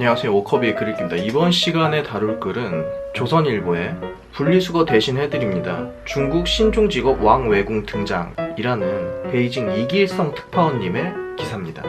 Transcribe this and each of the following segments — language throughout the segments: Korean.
안녕하세요, 워커비의 글읽기입니다. 이번 시간에 다룰 글은 조선일보의 분리수거 대신 해드립니다. 중국 신종직업 왕외궁 등장이라는 베이징 이길성 특파원님의 기사입니다.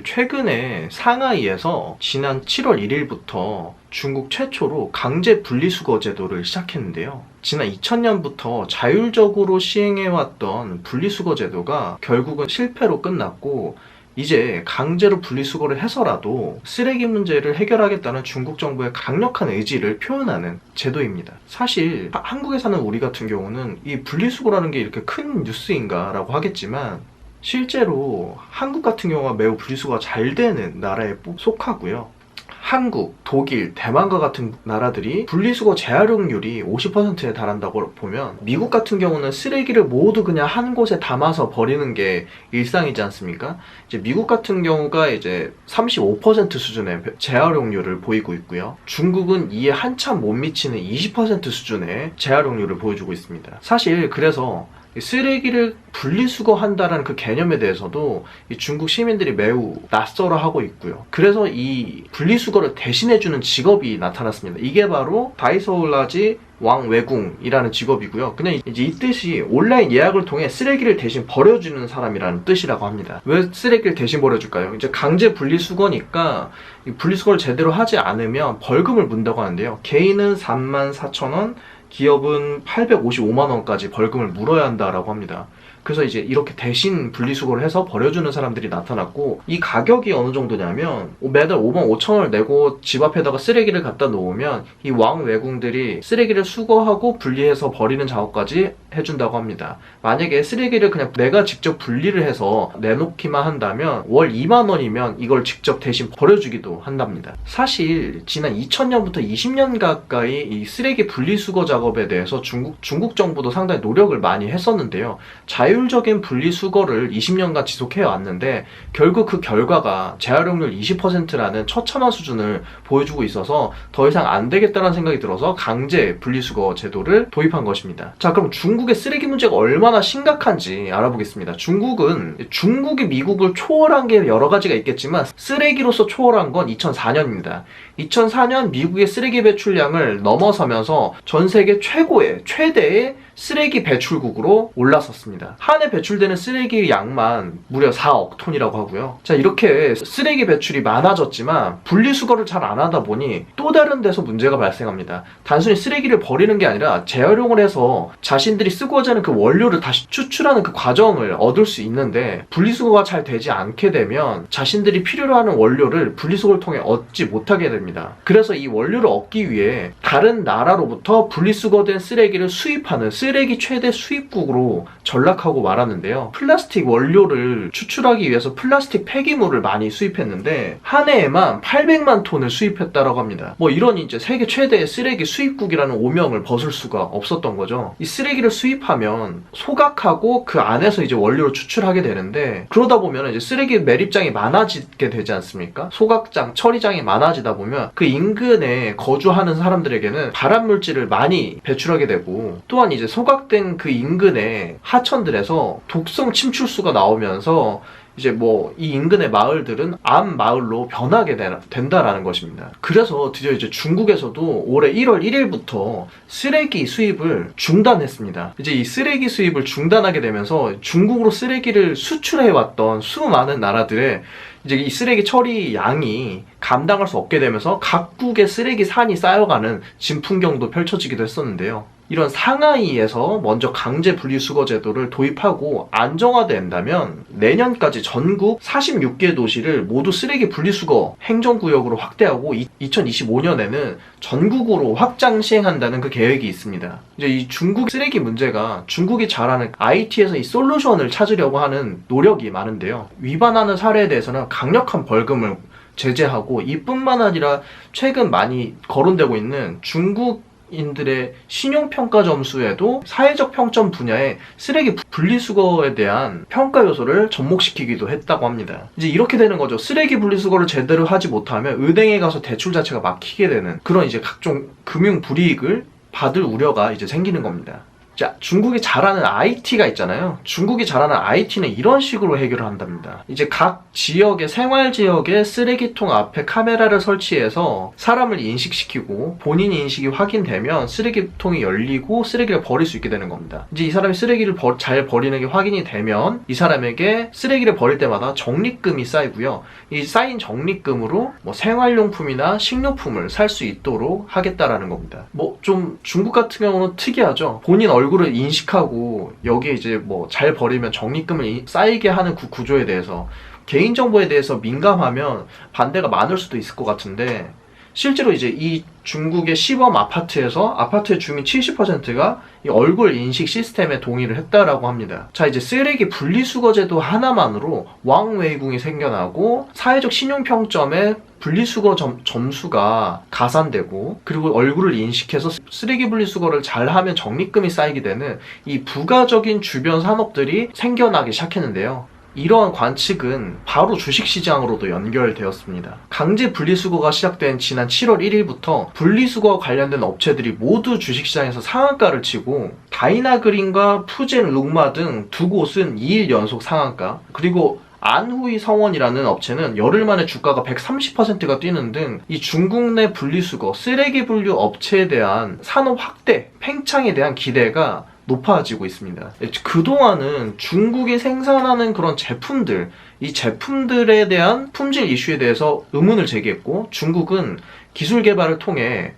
최근에 상하이에서 지난 7월 1일부터 중국 최초로 강제 분리수거 제도를 시작했는데요. 지난 2000년부터 자율적으로 시행해왔던 분리수거 제도가 결국은 실패로 끝났고, 이제 강제로 분리수거를 해서라도 쓰레기 문제를 해결하겠다는 중국 정부의 강력한 의지를 표현하는 제도입니다. 사실 한국에 사는 우리 같은 경우는 이 분리수거라는 게 이렇게 큰 뉴스인가 라고 하겠지만, 실제로 한국 같은 경우가 매우 분리수거가 잘 되는 나라에 속하고요. 한국, 독일, 대만과 같은 나라들이 분리수거 재활용률이 50%에 달한다고 보면, 미국 같은 경우는 쓰레기를 모두 그냥 한 곳에 담아서 버리는 게 일상이지 않습니까? 이제 미국 같은 경우가 이제 35% 수준의 재활용률을 보이고 있고요. 중국은 이에 한참 못 미치는 20% 수준의 재활용률을 보여주고 있습니다. 사실 그래서 쓰레기를 분리수거한다는 그 개념에 대해서도 이 중국 시민들이 매우 낯설어하고 있고요. 그래서 이 분리수거를 대신해주는 직업이 나타났습니다. 이게 바로 다이소울라지 왕외궁이라는 직업이고요. 그냥 이제 이 뜻이 온라인 예약을 통해 쓰레기를 대신 버려주는 사람이라는 뜻이라고 합니다. 왜 쓰레기를 대신 버려줄까요? 이제 강제 분리수거니까 이 분리수거를 제대로 하지 않으면 벌금을 문다고 하는데요. 개인은 34,000원, 기업은 855만원까지 벌금을 물어야 한다라고 합니다. 그래서 이제 이렇게 대신 분리수거를 해서 버려주는 사람들이 나타났고, 이 가격이 어느 정도냐면 매달 55,000원을 내고 집 앞에다가 쓰레기를 갖다 놓으면 이 왕외궁들이 쓰레기를 수거하고 분리해서 버리는 작업까지 해준다고 합니다. 만약에 쓰레기를 그냥 내가 직접 분리를 해서 내놓기만 한다면 월 2만원이면 이걸 직접 대신 버려주기도 한답니다. 사실 지난 2000년부터 20년 가까이 이 쓰레기 분리수거 작업에 대해서 중국 정부도 상당히 노력을 많이 했었는데요. 자율적인 분리수거를 20년간 지속해 왔는데 결국 그 결과가 재활용률 20%라는 처참한 수준을 보여주고 있어서 더 이상 안 되겠다는 생각이 들어서 강제 분리수거 제도를 도입한 것입니다. 자, 그럼 중국의 쓰레기 문제가 얼마나 심각한지 알아보겠습니다. 중국이 미국을 초월한 게 여러 가지가 있겠지만 쓰레기로서 초월한 건 2004년입니다. 2004년 미국의 쓰레기 배출량을 넘어서면서 전 세계 최대의 쓰레기 배출국으로 올라섰습니다. 한 해 배출되는 쓰레기 양만 무려 4억 톤이라고 하고요. 자, 이렇게 쓰레기 배출이 많아졌지만 분리수거를 잘 안 하다 보니 또 다른 데서 문제가 발생합니다. 단순히 쓰레기를 버리는 게 아니라 재활용을 해서 자신들이 쓰고자 하는 그 원료를 다시 추출하는 그 과정을 얻을 수 있는데, 분리수거가 잘 되지 않게 되면 자신들이 필요로 하는 원료를 분리수거를 통해 얻지 못하게 됩니다. 그래서 이 원료를 얻기 위해 다른 나라로부터 분리수거된 쓰레기를 수입하는 쓰레기 최대 수입국으로 전락하고 말았는데요. 플라스틱 원료를 추출하기 위해서 플라스틱 폐기물을 많이 수입했는데 한 해에만 800만 톤을 수입했다라고 합니다. 이런 이제 세계 최대의 쓰레기 수입국이라는 오명을 벗을 수가 없었던 거죠. 이 쓰레기를 수입하면 소각하고 그 안에서 이제 원료를 추출하게 되는데, 그러다 보면 이제 쓰레기 매립장이 많아지게 되지 않습니까? 소각장, 처리장이 많아지다 보면 그 인근에 거주하는 사람들에게는 발암물질을 많이 배출하게 되고, 또한 이제 소각된 그 인근의 하천들에서 독성 침출수가 나오면서 이제 이 인근의 마을들은 암 마을로 변하게 된다라는 것입니다. 그래서 드디어 이제 중국에서도 올해 1월 1일부터 쓰레기 수입을 중단했습니다. 이제 이 쓰레기 수입을 중단하게 되면서 중국으로 쓰레기를 수출해왔던 수많은 나라들의 이제 이 쓰레기 처리 양이 감당할 수 없게 되면서 각국의 쓰레기 산이 쌓여가는 진풍경도 펼쳐지기도 했었는데요. 이런 상하이에서 먼저 강제 분리수거 제도를 도입하고 안정화된다면 내년까지 전국 46개 도시를 모두 쓰레기 분리수거 행정구역으로 확대하고 2025년에는 전국으로 확장 시행한다는 그 계획이 있습니다. 이제 이 중국 쓰레기 문제가 중국이 잘하는 IT에서 이 솔루션을 찾으려고 하는 노력이 많은데요. 위반하는 사례에 대해서는 강력한 벌금을 제재하고, 이뿐만 아니라 최근 많이 거론되고 있는 중국인들의 신용평가 점수에도 사회적 평점 분야에 쓰레기 분리수거에 대한 평가 요소를 접목시키기도 했다고 합니다. 이제 이렇게 되는 거죠. 쓰레기 분리수거를 제대로 하지 못하면 은행에 가서 대출 자체가 막히게 되는 그런 이제 각종 금융 불이익을 받을 우려가 이제 생기는 겁니다. 자, 중국이 잘하는 IT가 있잖아요. 중국이 잘하는 IT는 이런 식으로 해결을 한답니다. 이제 각 지역의 생활 지역에 쓰레기통 앞에 카메라를 설치해서 사람을 인식시키고 본인 인식이 확인되면 쓰레기통이 열리고 쓰레기를 버릴 수 있게 되는 겁니다. 이제 이 사람이 쓰레기를 잘 버리는 게 확인이 되면 이 사람에게 쓰레기를 버릴 때마다 적립금이 쌓이고요. 이 쌓인 적립금으로 뭐 생활용품이나 식료품을 살 수 있도록 하겠다라는 겁니다. 뭐 좀 중국 같은 경우는 특이하죠. 본인 얼굴을 인식하고 여기에 이제 뭐 잘 버리면 적립금을 쌓이게 하는 구조에 대해서 개인정보에 대해서 민감하면 반대가 많을 수도 있을 것 같은데, 실제로 이제 이 중국의 시범 아파트에서 아파트의 주민 70%가 이 얼굴 인식 시스템에 동의를 했다라고 합니다. 자, 이제 쓰레기 분리수거제도 하나만으로 왕웨이궁이 생겨나고 사회적 신용평점에 분리수거 점수가 가산되고, 그리고 얼굴을 인식해서 쓰레기 분리수거를 잘하면 적립금이 쌓이게 되는 이 부가적인 주변 산업들이 생겨나기 시작했는데요. 이러한 관측은 바로 주식시장으로도 연결되었습니다. 강제 분리수거가 시작된 지난 7월 1일부터 분리수거와 관련된 업체들이 모두 주식시장에서 상한가를 치고, 다이나그린과 푸젠 룩마 등 두 곳은 2일 연속 상한가, 그리고 안후이 성원이라는 업체는 열흘 만에 주가가 130%가 뛰는 등 이 중국 내 분리수거, 쓰레기 분류 업체에 대한 산업 확대, 팽창에 대한 기대가 높아지고 있습니다. 그동안은 중국이 생산하는 그런 제품들, 이 제품들에 대한 품질 이슈에 대해서 의문을 제기했고, 중국은 기술 개발을 통해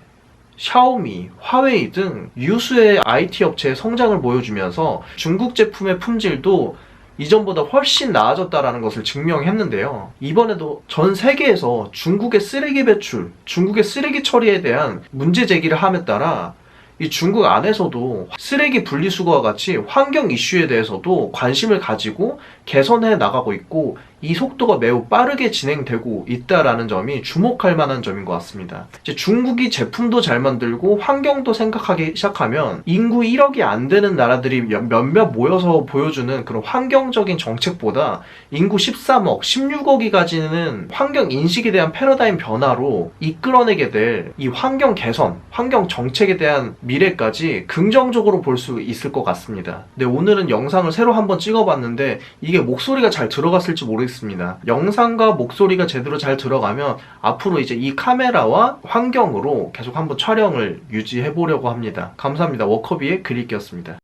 샤오미, 화웨이 등 유수의 IT 업체의 성장을 보여주면서 중국 제품의 품질도 이전보다 훨씬 나아졌다라는 것을 증명했는데요. 이번에도 전 세계에서 중국의 쓰레기 배출, 중국의 쓰레기 처리에 대한 문제 제기를 함에 따라 이 중국 안에서도 쓰레기 분리수거와 같이 환경 이슈에 대해서도 관심을 가지고 개선해 나가고 있고, 이 속도가 매우 빠르게 진행되고 있다라는 점이 주목할 만한 점인 것 같습니다. 이제 중국이 제품도 잘 만들고 환경도 생각하기 시작하면 인구 1억이 안 되는 나라들이 몇몇 모여서 보여주는 그런 환경적인 정책보다 인구 13억, 16억이 가지는 환경 인식에 대한 패러다임 변화로 이끌어내게 될 이 환경 개선, 환경 정책에 대한 미래까지 긍정적으로 볼 수 있을 것 같습니다. 네, 오늘은 영상을 새로 한번 찍어봤는데 이게 목소리가 잘 들어갔을지 모르겠습니다. 영상과 목소리가 제대로 잘 들어가면 앞으로 이제 이 카메라와 환경으로 계속 한번 촬영을 유지해 보려고 합니다. 감사합니다. 워커비의 그릴기였습니다.